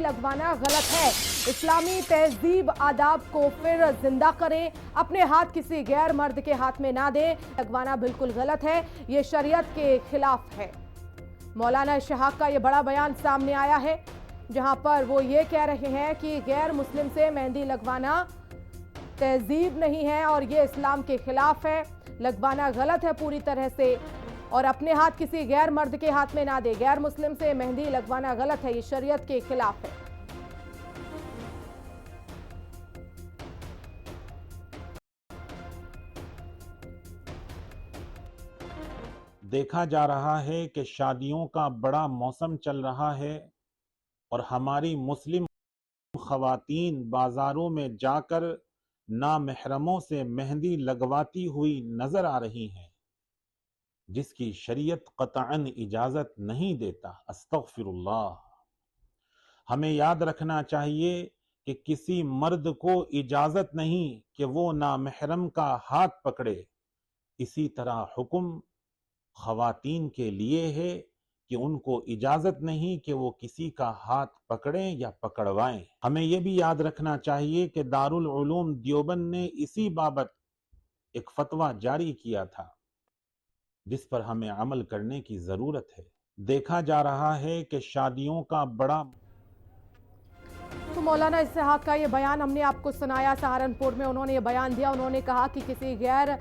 लगवाना गलत है। इस्लामी तहजीब आदाब को फिर जिंदा करें, अपने हाथ किसी गैर मर्द के हाथ में ना दें। लगवाना बिल्कुल गलत है, ये शरीयत के खिलाफ है। मौलाना इसहाक का ये बड़ा बयान सामने आया है, जहां पर वो ये कह रहे हैं कि गैर मुस्लिम से मेहंदी लगवाना तहजीब नहीं है और ये इस्लाम के खिलाफ है। लगवाना गलत है पूरी तरह से, और अपने हाथ किसी गैर मर्द के हाथ में ना दे। गैर मुस्लिम से मेहंदी लगवाना गलत है, ये शरीयत के खिलाफ है। देखा जा रहा है कि शादियों का बड़ा मौसम चल रहा है और हमारी मुस्लिम खवातीन बाजारों में जाकर नामहरमों से मेहंदी लगवाती हुई नजर आ रही हैं, जिसकी शरीयत कतअन इजाजत नहीं देता। अस्तगफिरुल्लाह। हमें याद रखना चाहिए कि किसी मर्द को इजाजत नहीं कि वो नामहरम का हाथ पकड़े। इसी तरह हुक्म खवातीन के लिए है कि उनको इजाजत नहीं कि वो किसी का हाथ पकड़ें या पकड़वाएं। हमें यह भी याद रखना चाहिए कि दारुल उलूम देवबंद ने इसी बाबत एक फतवा जारी किया था, जिस पर हमें अमल करने की जरूरत है। देखा जा रहा है कि शादियों का बड़ा तो मौलाना इसहाक का ये बयान हमने आपको सुनाया। सहारनपुर में उन्होंने ये बयान दिया। उन्होंने कहा कि किसी गैर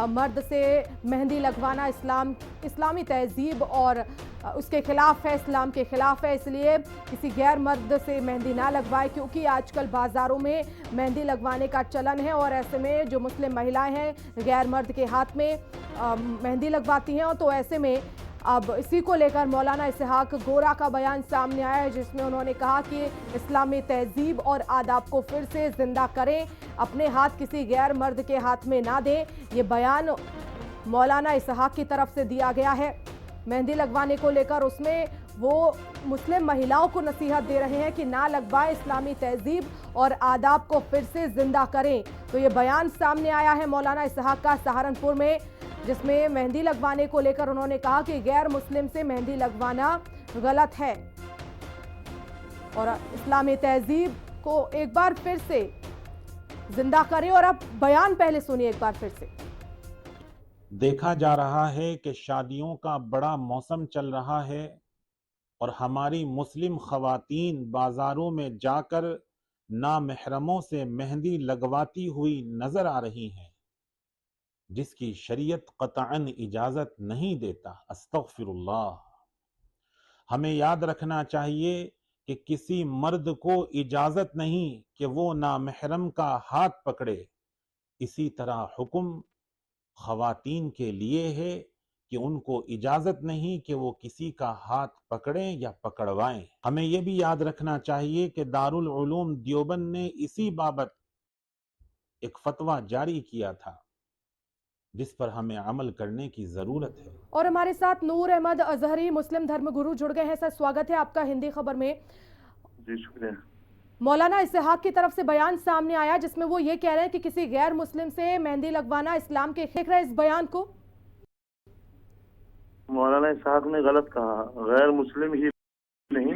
मर्द से मेहंदी लगवाना इस्लामी तहजीब और उसके खिलाफ है, इस्लाम के खिलाफ है। इसलिए किसी गैर मर्द से मेहंदी ना लगवाए, क्योंकि आजकल बाज़ारों में मेहंदी लगवाने का चलन है और ऐसे में जो मुस्लिम महिलाएं हैं गैर मर्द के हाथ में मेहंदी लगवाती हैं। तो ऐसे में अब इसी को लेकर मौलाना इसहाक गोरा का बयान सामने आया है, जिसमें उन्होंने कहा कि इस्लामी तहजीब और आदाब को फिर से जिंदा करें, अपने हाथ किसी गैर मर्द के हाथ में ना दें। ये बयान मौलाना इसहाक की तरफ से दिया गया है मेहंदी लगवाने को लेकर। उसमें वो मुस्लिम महिलाओं को नसीहत दे रहे हैं कि ना लगवाएं, इस्लामी तहजीब और आदाब को फिर से जिंदा करें। तो ये बयान सामने आया है मौलाना इसहाक का सहारनपुर में, जिसमें मेहंदी लगवाने को लेकर उन्होंने कहा कि गैर मुस्लिम से मेहंदी लगवाना गलत है और इस्लामी तहजीब को एक बार फिर से जिंदा करें। और अब बयान पहले सुनिए एक बार फिर से। देखा जा रहा है कि शादियों का बड़ा मौसम चल रहा है और हमारी मुस्लिम खवातीन बाजारों में जाकर नामहरमों से मेहंदी लगवाती हुई नजर आ रही हैं, जिसकी शरीयत कतअन इजाजत नहीं देता। अस्तगफिरुल्लाह। हमें याद रखना चाहिए कि किसी मर्द को इजाजत नहीं कि वो नामहरम का हाथ पकड़े। इसी तरह हुक्म खवातीन के लिए है कि उनको इजाजत नहीं कि वो किसी का हाथ पकड़ें या पकड़वाएं। हमें यह भी याद रखना चाहिए कि दारुल उलूम देवबंद ने इसी बाबत एक फतवा जारी किया था, जिस पर हमें अमल करने की जरूरत है। और हमारे साथ नूर अहमद अजहरी मुस्लिम धर्म गुरु जुड़ गए हैं। सर, स्वागत है आपका हिंदी खबर में। जी शुक्रिया। मौलाना इसहाक की तरफ से बयान सामने आया, जिसमें वो ये कह रहे हैं कि किसी गैर मुस्लिम से मेहंदी लगवाना इस्लाम के खिलाफ है। इस बयान को मौलाना इसहाक ने गलत कहा। गैर मुस्लिम ही नहीं,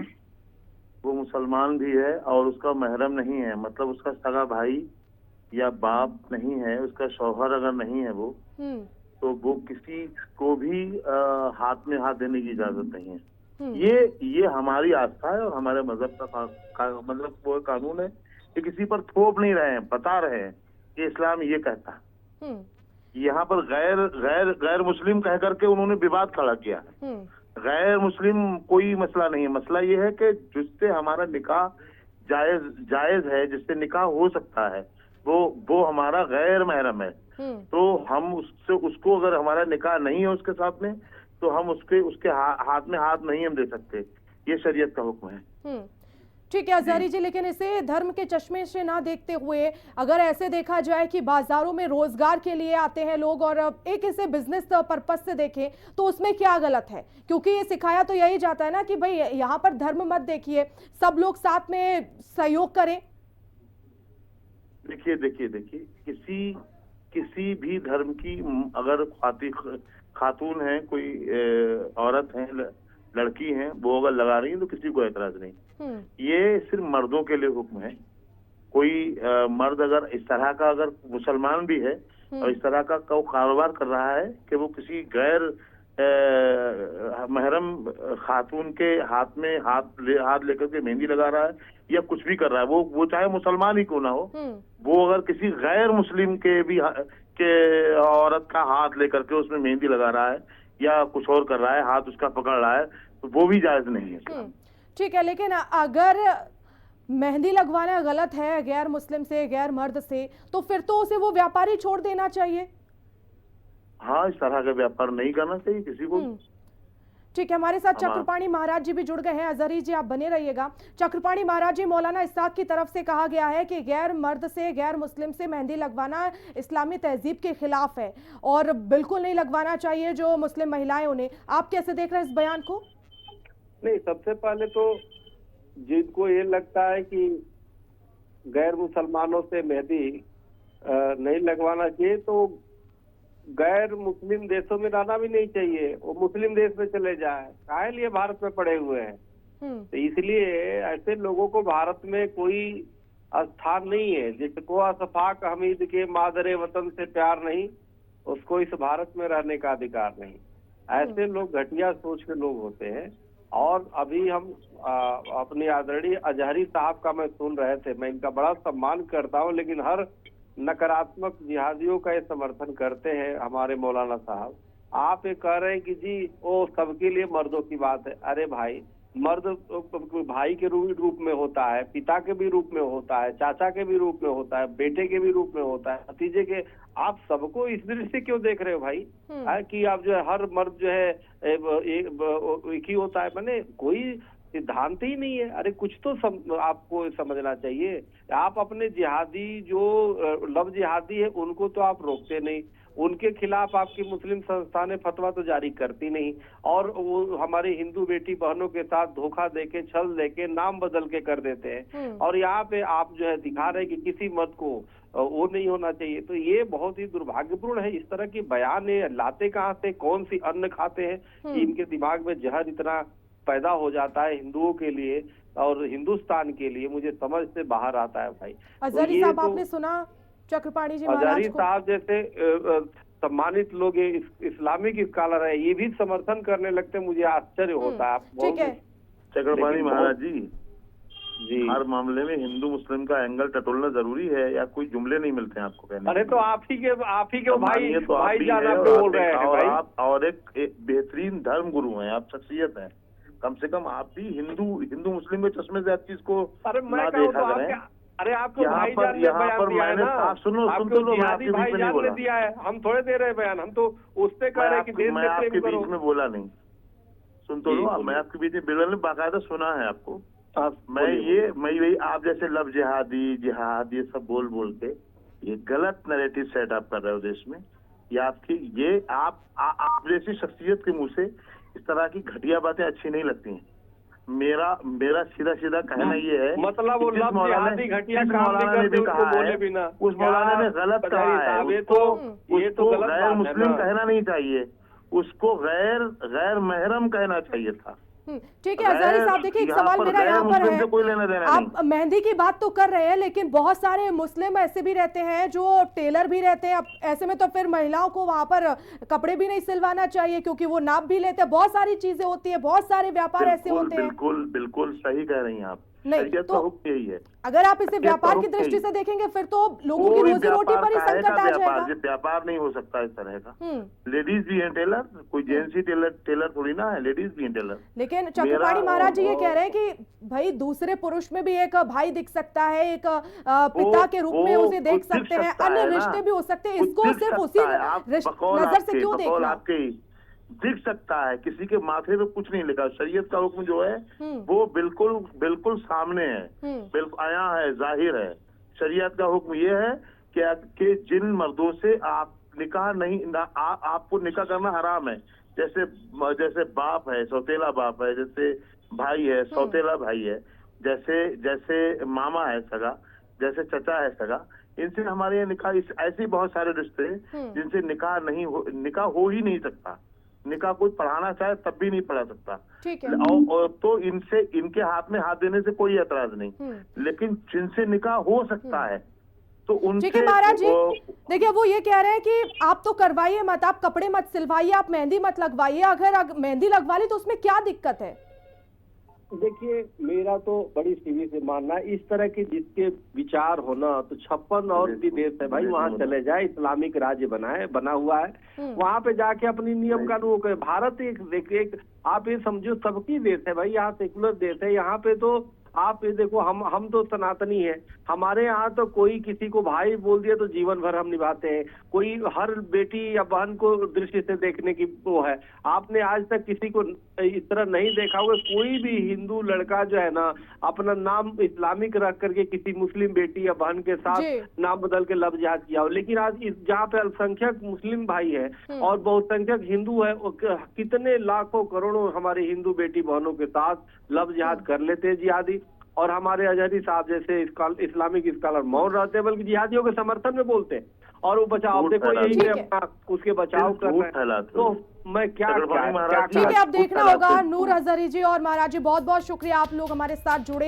वो मुसलमान भी है और उसका महरम नहीं है, मतलब उसका सगा भाई या बाप नहीं है, उसका शौहर अगर नहीं है वो, तो वो किसी को भी हाथ में हाथ देने की इजाजत नहीं है। ये हमारी आस्था है और हमारे मजहब का मतलब वो कानून है कि किसी पर थोप नहीं रहे हैं, बता रहे हैं कि इस्लाम ये कहता है। यहाँ पर गैर गैर गैर मुस्लिम कह करके उन्होंने विवाद खड़ा किया है। गैर मुस्लिम कोई मसला नहीं है, मसला ये है कि जिससे हमारा निकाह जायज है, जिससे निकाह हो सकता है, वो हमारा गैर महरम है। तो हम उसको अगर हमारा निकाह नहीं है उसके साथ में, तो हम उसके हाथ में हाथ नहीं हम दे सकते। ये शरीयत का हुक्म है। ठीक है अजहरी जी, लेकिन इसे धर्म के चश्मे से ना देखते हुए अगर ऐसे देखा जाए कि बाजारों में रोजगार के लिए आते हैं लोग और एक इसे बिजनेस पर्पस से देखें, तो उसमें क्या गलत है? क्योंकि ये सिखाया तो यही जाता है ना कि भाई यहाँ पर धर्म मत देखिए, सब लोग साथ में सहयोग करें। देखिए किसी भी धर्म की अगर खातून है, कोई औरत है, लड़की है, वो अगर लगा रही है तो किसी को एतराज नहीं। ये सिर्फ मर्दों के लिए हुक्म है। कोई मर्द अगर इस तरह का, अगर मुसलमान भी है और इस तरह का कारोबार कर रहा है कि वो किसी गैर महरम खातून के हाथ में हाथ लेकर के मेहंदी लगा रहा है या कुछ भी कर रहा है, वो चाहे मुसलमान ही क्यों ना हो, वो अगर किसी गैर मुस्लिम के भी के औरत का हाथ लेकर के उसमें मेहंदी लगा रहा है या कुछ और कर रहा है, हाथ उसका पकड़ रहा है, तो वो भी जायज नहीं है। ठीक है, लेकिन अगर मेहंदी लगवाना गलत है गैर मुस्लिम से, गैर मर्द से, तो फिर तो उसे वो व्यापारी छोड़ देना चाहिए। हाँ, इस तरह का व्यापार नहीं करना चाहिए किसी को। ठीक है, हमारे साथ चक्रपाणी महाराज जी भी जुड़ गए हैं। अजहरी जी आप बने रहिएगा। चक्रपाणी महाराज जी, मौलाना इस्हाक की तरफ से कहा गया है कि गैर मर्द से, गैर मुस्लिम से मेहंदी लगवाना इस्लामी तहजीब के खिलाफ है और बिल्कुल नहीं लगवाना चाहिए जो मुस्लिम महिलाएं उन्हें। आप कैसे देख रहे हैं इस बयान को? नहीं, सबसे पहले तो जिनको ये लगता है कि गैर मुसलमानों से मेहंदी नहीं लगवाना चाहिए, तो गैर मुस्लिम देशों में रहना भी नहीं चाहिए, वो मुस्लिम देश में चले जाए, काहे लिए भारत में पड़े हुए हैं। तो इसलिए ऐसे लोगों को भारत में कोई स्थान नहीं है। जिसको अशफाक हमीद के मादरे वतन से प्यार नहीं, उसको इस भारत में रहने का अधिकार नहीं। ऐसे लोग घटिया सोच के लोग होते हैं। और अभी हम अपने आदरणीय अजहरी साहब का मैं सुन रहे थे, मैं इनका बड़ा सम्मान करता हूँ, लेकिन हर नकारात्मक जिहादियों का ये समर्थन करते हैं हमारे मौलाना साहब। आप ये कह रहे हैं कि जी वो सबके लिए मर्दों की बात है। अरे भाई, मर्द भाई के रूप में होता है, पिता के भी रूप में होता है, चाचा के भी रूप में होता है, बेटे के भी रूप में होता है, भतीजे के। आप सबको इस दृष्टि से क्यों देख रहे हो भाई? कि आप जो है हर मर्द जो है एक ही होता है, मैंने कोई सिद्धांत ही नहीं है। अरे कुछ तो आपको समझना चाहिए। आप अपने जिहादी जो लव जिहादी है उनको तो आप रोकते नहीं, उनके खिलाफ आपकी मुस्लिम संस्थानें फतवा तो जारी करती नहीं, और वो हमारी हिंदू बेटी बहनों के साथ धोखा देके, छल देके, नाम बदल के कर देते हैं। और यहाँ पे आप जो है दिखा रहे हैं कि किसी मत को वो नहीं होना चाहिए। तो ये बहुत ही दुर्भाग्यपूर्ण है। इस तरह की बयान लाते कहाँ से, कौन सी अन्न खाते हैं कि इनके दिमाग में जहर इतना पैदा हो जाता है हिंदुओं के लिए और हिंदुस्तान के लिए, मुझे समझ से बाहर आता है भाई। अजहरी साहब, आपने सुना चक्रपाणी जी महाराज अजहरी को? साहब जैसे सम्मानित लोग इस्लामिक स्कॉलर है, ये भी समर्थन करने लगते, मुझे आश्चर्य होता है। ठीक है चक्रपाणी महाराज जी, हर मामले में हिंदू मुस्लिम का एंगल टटोलना जरूरी है या कोई जुमले नहीं मिलते हैं आपको कहने? अरे तो आप ही के भाई जान आप बोल रहे हैं और भाई। आप और एक बेहतरीन धर्म गुरु हैं, आप शख्सियत हैं, कम से कम आप भी हिंदू मुस्लिम के चश्मे से आप चीज को अरे मैं कहूँ तो अरे आपको भाईजान ने बयान दिया है ना, आपको जिहादी भाईजान ने दिया है, हम थोड़े दे रहे बयान, हम तो उससे कह रहे हैं कि मैं आपके बीच में बोला नहीं, सुन तो लो, मैं आपके बीच में बिल्कुल बाकायदा सुना है आपको। मैं यही आप जैसे लव जिहाद ये सब बोल के ये गलत नैरेटिव सेटअप कर रहे हो देश में। ये आपकी आप जैसी शख्सियत के मुंह से इस तरह की घटिया बातें अच्छी नहीं लगती हैं। मेरा सीधा कहना ये है, मतलब वो लव जिहादी घटिया काम नहीं करते, उसको बोले बिना। उस मौलाना ने गलत कहा है, ये तो गैर मुस्लिम कहना नहीं चाहिए, उसको गैर महरम कहना चाहिए था। ठीक है अजहरी साहब, देखिए एक सवाल मेरा यहाँ पर है, आप मेहंदी की बात तो कर रहे हैं लेकिन बहुत सारे मुस्लिम ऐसे भी रहते हैं जो टेलर भी रहते हैं। ऐसे में तो फिर महिलाओं को वहां पर कपड़े भी नहीं सिलवाना चाहिए क्योंकि वो नाप भी लेते हैं। बहुत सारी चीजें होती है, बहुत सारे व्यापार ऐसे होते हैं। बिल्कुल सही कह रही हैं आप। नहीं तो यही है, अगर आप इसे व्यापार की दृष्टि से देखेंगे फिर तो लोगों की रोजी रोटी पर ही संकट आ जाएगा। व्यापार नहीं हो सकता इस तरह का। लेडीज भी हैं टेलर, कोई जेंट्स ही टेलर थोड़ी ना है, लेडीज भी हैं टेलर। लेकिन चक्रपाणी महाराज जी ये कह रहे हैं कि भाई दूसरे पुरुष में भी एक भाई दिख सकता है, एक पिता के रूप में उसे देख सकते हैं, अन्य रिश्ते भी हो सकते हैं। इसको सिर्फ उसी नजर से क्यों देखना? दिख सकता है, किसी के माथे पे कुछ नहीं लिखा। शरीयत का हुक्म जो है वो बिल्कुल सामने है, बिल्कुल आया है, जाहिर है। शरीयत का हुक्म ये है कि जिन मर्दों से आप निकाह नहीं आपको निकाह करना हराम है, जैसे बाप है, सौतेला बाप है, जैसे भाई है, सौतेला भाई है, जैसे मामा है सगा, जैसे चचा है सगा, इनसे हमारे यहाँ निकाह, ऐसे बहुत सारे रिश्ते जिनसे निकाह हो ही नहीं सकता। निकाह कोई पढ़ाना चाहे तब भी नहीं पढ़ा सकता। ठीक है। और तो इनके हाथ में हाथ देने से कोई एतराज नहीं, लेकिन जिनसे निकाह हो सकता है तो उनसे। ठीक है महाराज जी, देखिए वो ये कह रहे हैं कि आप तो करवाइए मत, आप कपड़े मत सिलवाइए, आप मेहंदी मत लगवाइए। अगर मेहंदी लगवा ली तो उसमें क्या दिक्कत है? देखिए, मेरा तो बड़ी सीधी से मानना है, इस तरह के जिसके विचार होना तो 56 और भी देश है भाई, वहाँ चले जाए, इस्लामिक राज्य बना हुआ है, वहाँ पे जाके अपनी नियम कानून करे। भारत एक आप ये समझो सबकी देश है भाई, यहाँ सेकुलर देश है। यहाँ पे तो आप ये देखो, हम तो सनातनी है, हमारे यहाँ तो कोई किसी को भाई बोल दिया तो जीवन भर हम निभाते हैं। कोई हर बेटी या बहन को दृष्टि से देखने की वो है। आपने आज तक किसी को इस तरह नहीं देखा होगा, कोई भी हिंदू लड़का जो है ना अपना नाम इस्लामिक रख करके किसी मुस्लिम बेटी या बहन के साथ नाम बदल के लव जिहाद किया हो। लेकिन आज जहाँ पे अल्पसंख्यक मुस्लिम भाई है और बहुसंख्यक हिंदू है, कितने लाखों करोड़ों हमारे हिंदू बेटी बहनों के साथ लव जिहाद कर लेते हैं जिहादी। और हमारे अजहरी साहब जैसे इस्लामिक स्कॉलर मौन रहते हैं, बल्कि जिहादियों के समर्थन में बोलते हैं और वो बचाव, देखो यही उसके बचाव कर रहे हैं। तो मैं क्या ठीक है, अब देखना होगा। नूर अजहरी जी और महाराज जी, बहुत बहुत शुक्रिया, आप लोग हमारे साथ जुड़े।